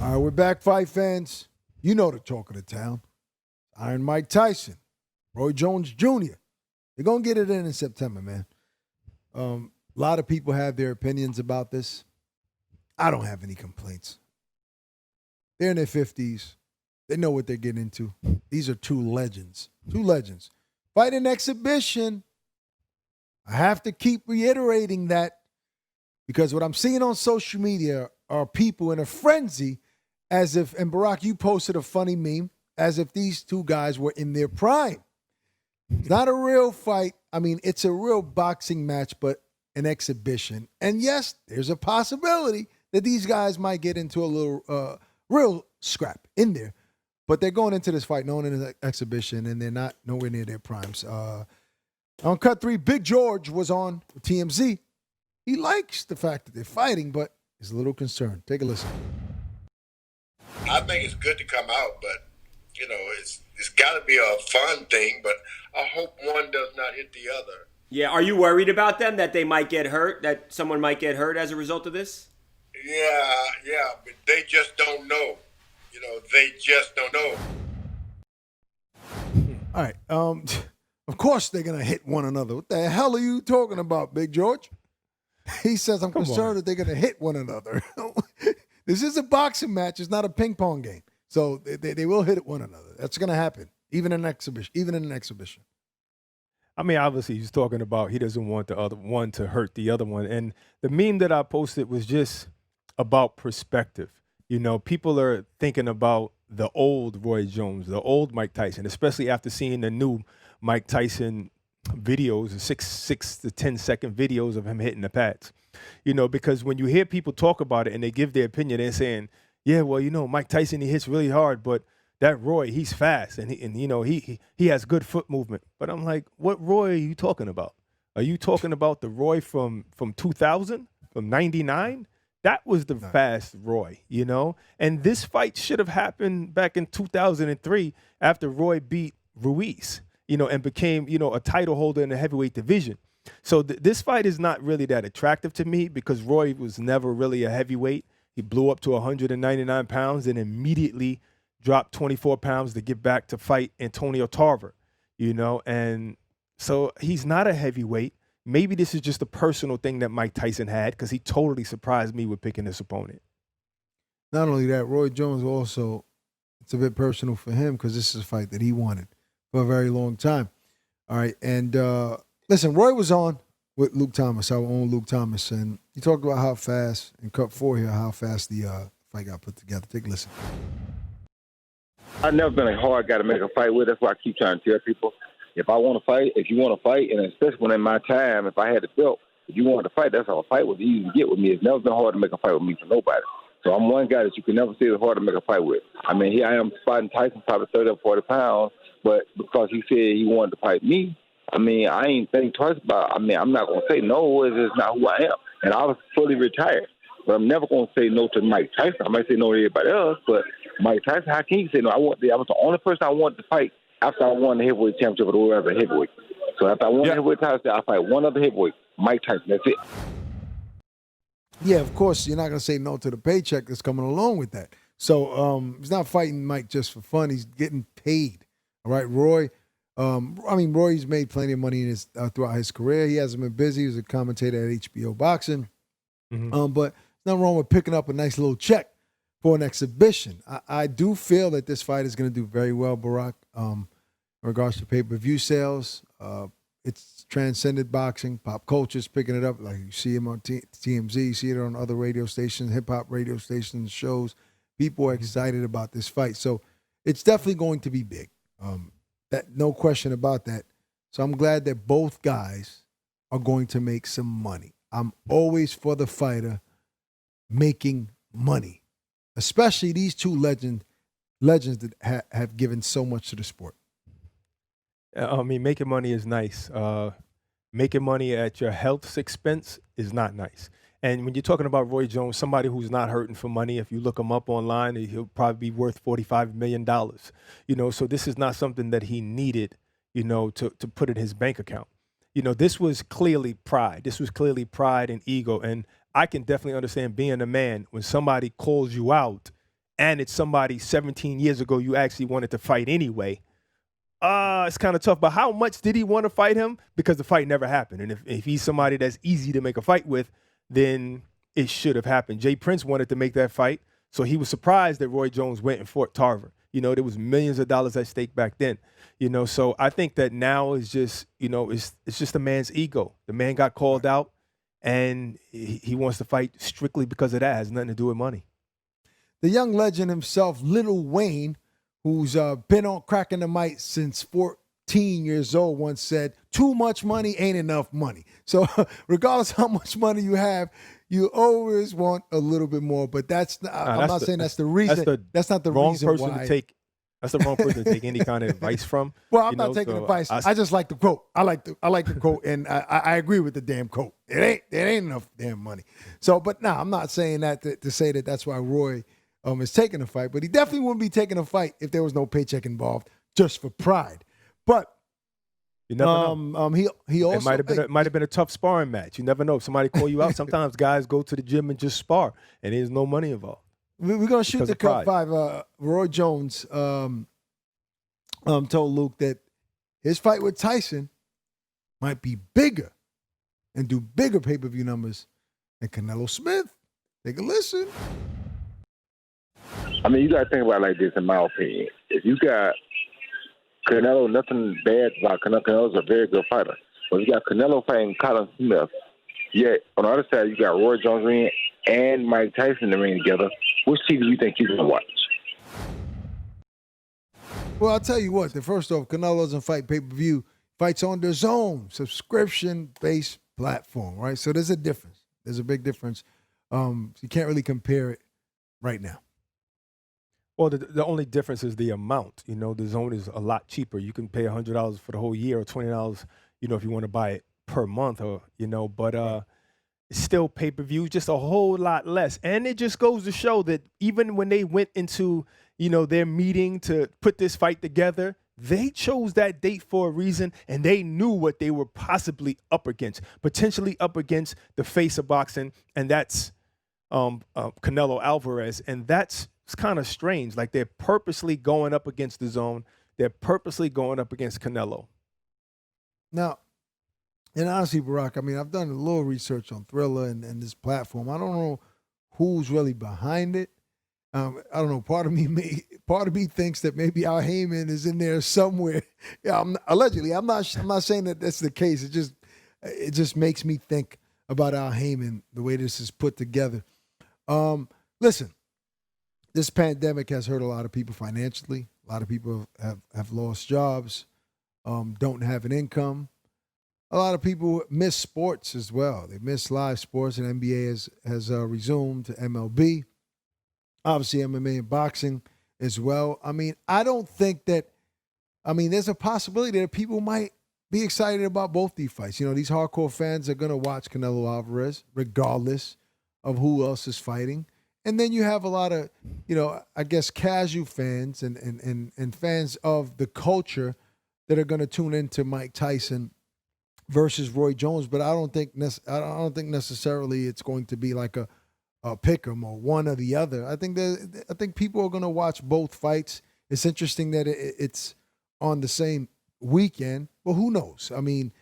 All right, we're back, fight fans. You know the talk of the town. Iron Mike Tyson, Roy Jones Jr. They're going to get it in September, man. A lot of people have their opinions about this. I don't have any complaints. They're in their 50s. They know what they're getting into. These are two legends. Two legends. Fight an exhibition. I have to keep reiterating that because what I'm seeing on social media are people in a frenzy as if, and Barack, you posted a funny meme, as if these two guys were in their prime. It's not a real fight. I mean, it's a real boxing match, but an exhibition. And yes, there's a possibility that these guys might get into a little real scrap in there. But they're going into this fight knowing it's an exhibition, and they're not nowhere near their primes. On cut 3, Big George was on TMZ. He likes the fact that they're fighting, but is a little concerned. Take a listen. I think it's good to come out, but, you know, it's got to be a fun thing, but I hope one does not hit the other. Yeah, are you worried about them, that they might get hurt, that someone might get hurt as a result of this? Yeah, but they just don't know. You know, they just don't know. All right. Of course they're going to hit one another. What the hell are you talking about, Big George? He says, I'm concerned that they're going to hit one another. This is a boxing match. It's not a ping pong game. So they will hit one another. That's going to happen, even in an exhibition. I mean, obviously, he's talking about he doesn't want the other one to hurt the other one. And the meme that I posted was just about perspective. You know, people are thinking about the old Roy Jones, the old Mike Tyson, especially after seeing the new Mike Tyson videos, the 6 to 10 second videos of him hitting the pads. You know, because when you hear people talk about it and they give their opinion, they're saying, yeah, well, you know, Mike Tyson, he hits really hard, but that Roy, he's fast and he has good foot movement. But I'm like, what Roy are you talking about? Are you talking about the Roy from 2000, from 99? That was the fast Roy, you know? And this fight should have happened back in 2003 after Roy beat Ruiz, you know, and became, you know, a title holder in the heavyweight division. So this fight is not really that attractive to me because Roy was never really a heavyweight. He blew up to 199 pounds and immediately dropped 24 pounds to get back to fight Antonio Tarver, you know? And so he's not a heavyweight. Maybe this is just a personal thing that Mike Tyson had because he totally surprised me with picking this opponent. Not only that, Roy Jones also, it's a bit personal for him because this is a fight that he wanted for a very long time. All right, and listen, Roy was on with Luke Thomas, our own Luke Thomas, and he talked about how fast, in cut 4 here, how fast the fight got put together. Take a listen. I've never been a hard guy to make a fight with. That's why I keep trying to tell people. If I want to fight, if you want to fight, and especially when in my time, if I had the belt, if you want to fight, that's how a fight was easy to get with me. It's never been hard to make a fight with me for nobody. So I'm one guy that you can never say it's hard to make a fight with. I mean, here I am fighting Tyson, probably 30 or 40 pounds, but because he said he wanted to fight me, I mean, I ain't think twice about it. I mean, I'm not going to say no. It's just not who I am. And I was fully retired. But I'm never going to say no to Mike Tyson. I might say no to everybody else, but Mike Tyson, how can you say no? I was the only person I wanted to fight after I won the heavyweight championship of the world as a heavyweight. So after I won the heavyweight title, I fight one other heavyweight, Mike Tyson. That's it. Yeah, of course, you're not going to say no to the paycheck that's coming along with that. So he's not fighting Mike just for fun. He's getting paid. All right, Roy. Roy's made plenty of money in his throughout his career. He hasn't been busy. He was a commentator at HBO Boxing. Mm-hmm. But nothing wrong with picking up a nice little check for an exhibition. I do feel that this fight is going to do very well, Barack, in regards to pay-per-view sales. It's transcended boxing. Pop culture's picking it up. Like you see him on TMZ, you see it on other radio stations, hip-hop radio stations, shows. People are excited about this fight. So it's definitely going to be big. No question about that. So I'm glad that both guys are going to make some money. I'm always for the fighter making money, especially these two legends that have given so much to the sport. I mean, making money is nice. Making money at your health's expense is not nice. And when you're talking about Roy Jones, somebody who's not hurting for money, if you look him up online, he'll probably be worth $45 million. You know, so this is not something that he needed, you know, to put in his bank account. You know, this was clearly pride. This was clearly pride and ego. And I can definitely understand being a man when somebody calls you out and it's somebody 17 years ago you actually wanted to fight anyway, it's kind of tough. But how much did he want to fight him? Because the fight never happened. And if he's somebody that's easy to make a fight with, then it should have happened. Jay Prince wanted to make that fight, so he was surprised that Roy Jones went and fought Tarver. There was millions of dollars at stake back then. So I think that now is just, it's just a man's ego. The man got called out, and he wants to fight strictly because of that. It has nothing to do with money. The young legend himself, Lil Wayne, who's been on cracking the mic since 14 years old, once said, too much money ain't enough money. So regardless how much money you have, you always want a little bit more. But I'm not saying that's the reason. That's not the reason why. That's the wrong person to take any kind of advice from. Well, I'm not taking advice. I just like the quote. I like the quote, and I agree with the damn quote. It ain't enough damn money. So, but I'm not saying that to say that that's why Roy is taking a fight. But he definitely wouldn't be taking a fight if there was no paycheck involved, just for pride. But you never know. He also it might have been a tough sparring match. You never know. If somebody call you out, sometimes guys go to the gym and just spar, and there's no money involved. We're gonna shoot the cut 5. Roy Jones told Luke that his fight with Tyson might be bigger and do bigger pay-per-view numbers than Canelo Smith. Take a listen. I mean, you got to think about it like this, in my opinion. If you got Canelo, nothing bad about Canelo. Canelo's a very good fighter. But you got Canelo fighting Colin Smith. Yet, on the other side, you got Roy Jones in the ring and Mike Tyson in the ring together. Which TV do you think you're going to watch? Well, I'll tell you what. First off, Canelo doesn't fight pay-per-view. Fights on Dazn, subscription-based platform, right? So there's a difference. There's a big difference. You can't really compare it right now. Well, the only difference is the amount. The zone is a lot cheaper. You can pay $100 for the whole year, or $20, if you want to buy it per month, or but it's still pay-per-view, just a whole lot less. And it just goes to show that even when they went into their meeting to put this fight together, they chose that date for a reason, and they knew what they were possibly up against, potentially up against the face of boxing, and that's Canelo Alvarez, and that's. It's kind of strange. Like, they're purposely going up against the zone. They're purposely going up against Canelo. Now, and honestly, Barack, I mean, I've done a little research on Thriller and this platform. I don't know who's really behind it. I don't know. Part of me thinks that maybe Al Heyman is in there somewhere. Yeah, allegedly. I'm not saying that that's the case. It just makes me think about Al Heyman, the way this is put together. Listen. This pandemic has hurt a lot of people financially. A lot of people have lost jobs, don't have an income. A lot of people miss sports as well. They miss live sports, and NBA has resumed to MLB. Obviously, MMA and boxing as well. I mean, there's a possibility that people might be excited about both these fights. These hardcore fans are going to watch Canelo Alvarez regardless of who else is fighting. And then you have a lot of, I guess, casual fans and fans of the culture that are going to tune into Mike Tyson versus Roy Jones. But I don't think necessarily it's going to be like a pick 'em or one or the other. I think people are going to watch both fights. It's interesting that it's on the same weekend, but who knows? I mean,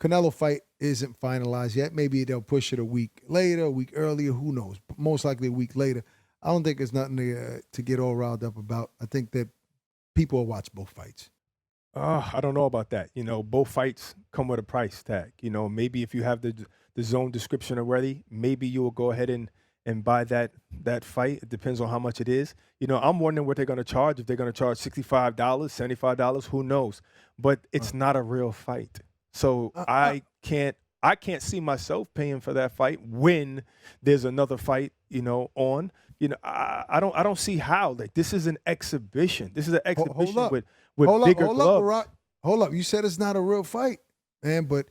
Canelo fight isn't finalized yet. Maybe they'll push it a week later, a week earlier. Who knows? Most likely a week later. I don't think there's nothing to get all riled up about. I think that people will watch both fights. I don't know about that. Both fights come with a price tag. Maybe if you have the zone description already, maybe you will go ahead and buy that fight. It depends on how much it is. I'm wondering what they're going to charge. If they're going to charge $65, $75, who knows? But it's not a real fight. So I can't see myself paying for that fight when there's another fight, on. I don't see how. Like, this is an exhibition. This is an exhibition with bigger gloves. Hold up. You said it's not a real fight, man. But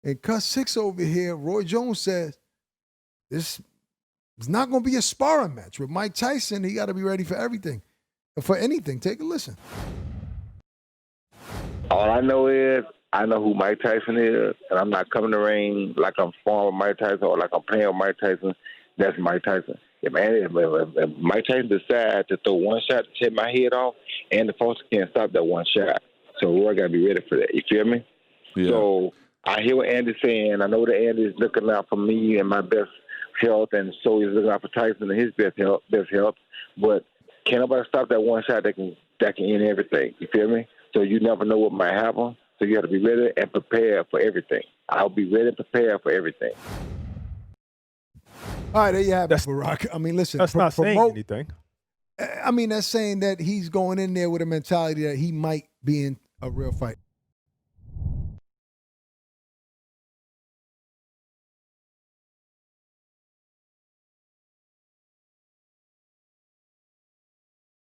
in Cut 6 over here, Roy Jones says this is not going to be a sparring match. With Mike Tyson, he got to be ready for everything, for anything. Take a listen. All I know is I know who Mike Tyson is, and I'm not coming to ring like I'm sparring with Mike Tyson or like I'm playing with Mike Tyson. That's Mike Tyson. If Mike Tyson decides to throw one shot to take my head off, Andy Foster can't stop that one shot. So Roy got to be ready for that. You feel me? Yeah. So I hear what Andy's saying. I know that Andy's looking out for me and my best health, and so he's looking out for Tyson and his best health. But can't nobody stop that one shot that can end everything. You feel me? So you never know what might happen. So you have to be ready and prepared for everything. I'll be ready and prepared for everything. All right, there you have it, Barack. I mean, listen. That's not saying anything. I mean, that's saying that he's going in there with a mentality that he might be in a real fight.